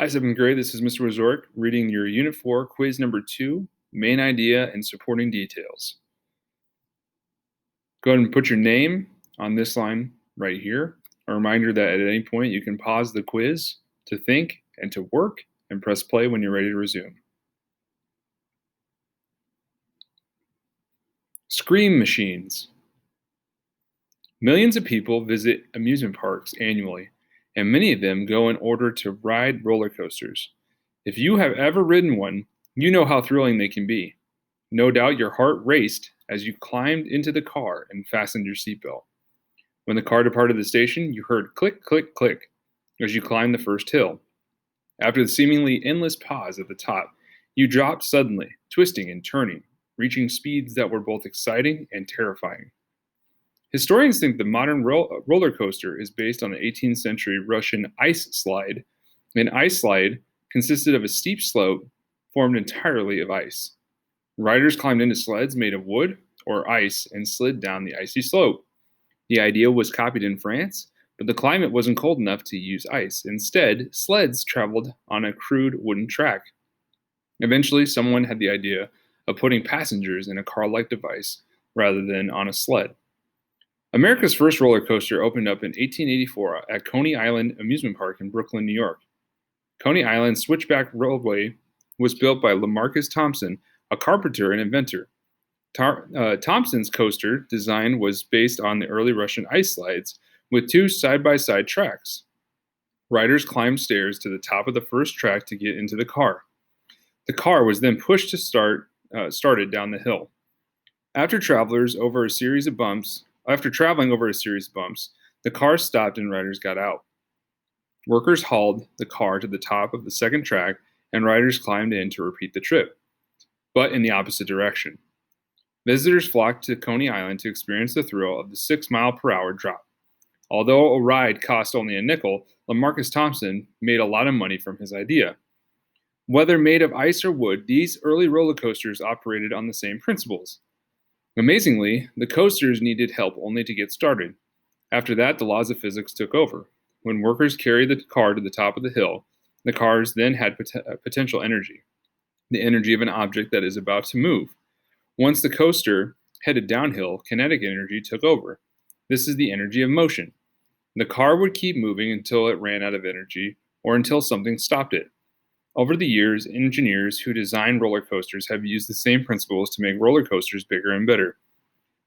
Hi, 7th grade. This is Mr. Wazork reading your Unit 4 quiz number 2, main idea and supporting details. Go ahead and put your name on this line right here. A reminder that at any point you can pause the quiz to think and to work and press play when you're ready to resume. Scream machines. Millions of people visit amusement parks annually, and many of them go in order to ride roller coasters. If you have ever ridden one, you know how thrilling they can be. No doubt your heart raced as you climbed into the car and fastened your seatbelt. When the car departed the station, you heard click, click, click as you climbed the first hill. After the seemingly endless pause at the top, you dropped suddenly, twisting and turning, reaching speeds that were both exciting and terrifying. Historians think the modern roller coaster is based on the 18th century Russian ice slide. An ice slide consisted of a steep slope formed entirely of ice. Riders climbed into sleds made of wood or ice and slid down the icy slope. The idea was copied in France, but the climate wasn't cold enough to use ice. Instead, sleds traveled on a crude wooden track. Eventually, someone had the idea of putting passengers in a car like device rather than on a sled. America's first roller coaster opened up in 1884 at Coney Island Amusement Park in Brooklyn, New York. Coney Island Switchback Railway was built by Lamarcus Thompson, a carpenter and inventor. Thompson's coaster design was based on the early Russian ice slides with two side-by-side tracks. Riders climbed stairs to the top of the first track to get into the car. The car was then pushed to started down the hill. After traveling over a series of bumps, the car stopped and riders got out. Workers hauled the car to the top of the second track, and riders climbed in to repeat the trip, but in the opposite direction. Visitors flocked to Coney Island to experience the thrill of the 6-mile-per-hour drop. Although a ride cost only a nickel, Lamarcus Thompson made a lot of money from his idea. Whether made of ice or wood, these early roller coasters operated on the same principles. Amazingly, the coasters needed help only to get started. After that, the laws of physics took over. When workers carried the car to the top of the hill, the cars then had potential energy, the energy of an object that is about to move. Once the coaster headed downhill, kinetic energy took over. This is the energy of motion. The car would keep moving until it ran out of energy or until something stopped it. Over the years, engineers who design roller coasters have used the same principles to make roller coasters bigger and better.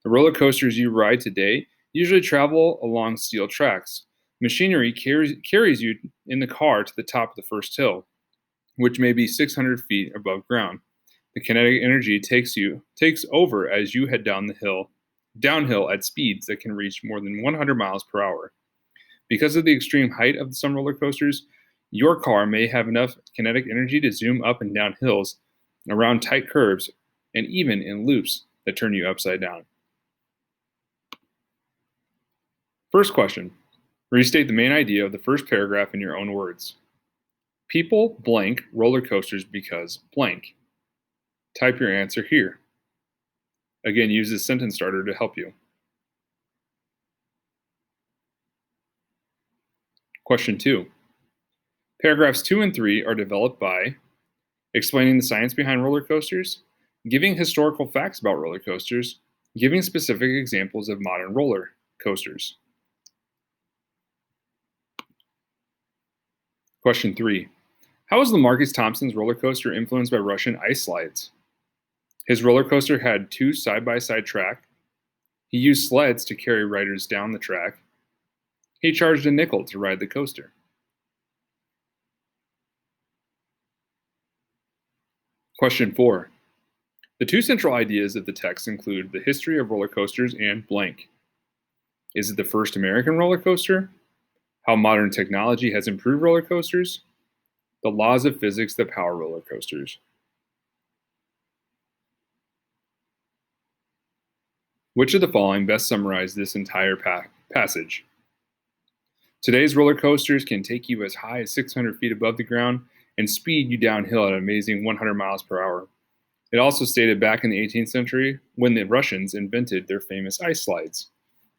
The roller coasters you ride today usually travel along steel tracks. Machinery carries you in the car to the top of the first hill, which may be 600 feet above ground. The kinetic energy takes over as you head downhill at speeds that can reach more than 100 miles per hour. Because of the extreme height of some roller coasters, your car may have enough kinetic energy to zoom up and down hills, around tight curves, and even in loops that turn you upside down. First question. Restate the main idea of the first paragraph in your own words. People blank roller coasters because blank. Type your answer here. Again, use this sentence starter to help you. Question 2. Paragraphs 2 and 3 are developed by explaining the science behind roller coasters, giving historical facts about roller coasters, giving specific examples of modern roller coasters. Question 3. How was Lamarcus Thompson's roller coaster influenced by Russian ice slides? His roller coaster had two side-by-side tracks. He used sleds to carry riders down the track. He charged a nickel to ride the coaster. Question 4. The two central ideas of the text include the history of roller coasters and blank. Is it the first American roller coaster? How modern technology has improved roller coasters? The laws of physics that power roller coasters. Which of the following best summarize this entire passage? Today's roller coasters can take you as high as 600 feet above the ground and speed you downhill at an amazing 100 miles per hour. It also stated back in the 18th century when the Russians invented their famous ice slides.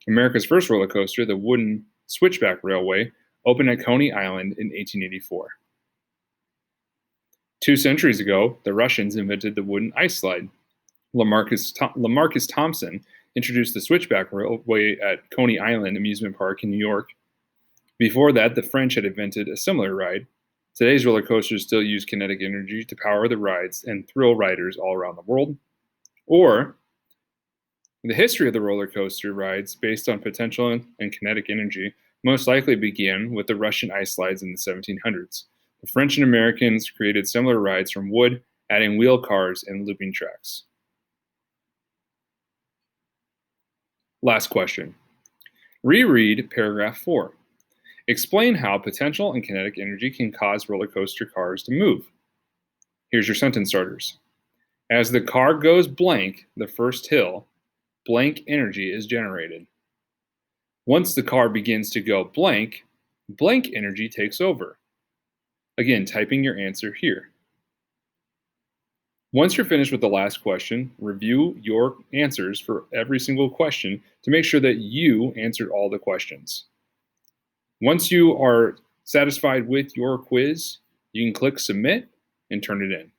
America's first roller coaster, the wooden Switchback Railway, opened at Coney Island in 1884. 2 centuries ago, the Russians invented the wooden ice slide. Lamarcus Thompson introduced the switchback railway at Coney Island Amusement Park in New York. Before that, the French had invented a similar ride. Today's roller coasters still use kinetic energy to power the rides and thrill riders all around the world. Or, the history of the roller coaster rides based on potential and kinetic energy most likely began with the Russian ice slides in the 1700s. The French and Americans created similar rides from wood, adding wheel cars and looping tracks. Last question. Reread paragraph 4. Explain how potential and kinetic energy can cause roller coaster cars to move. Here's your sentence starters. As the car goes blank, the first hill, blank energy is generated. Once the car begins to go blank, blank energy takes over. Again, typing your answer here. Once you're finished with the last question, review your answers for every single question to make sure that you answered all the questions. Once you are satisfied with your quiz, you can click submit and turn it in.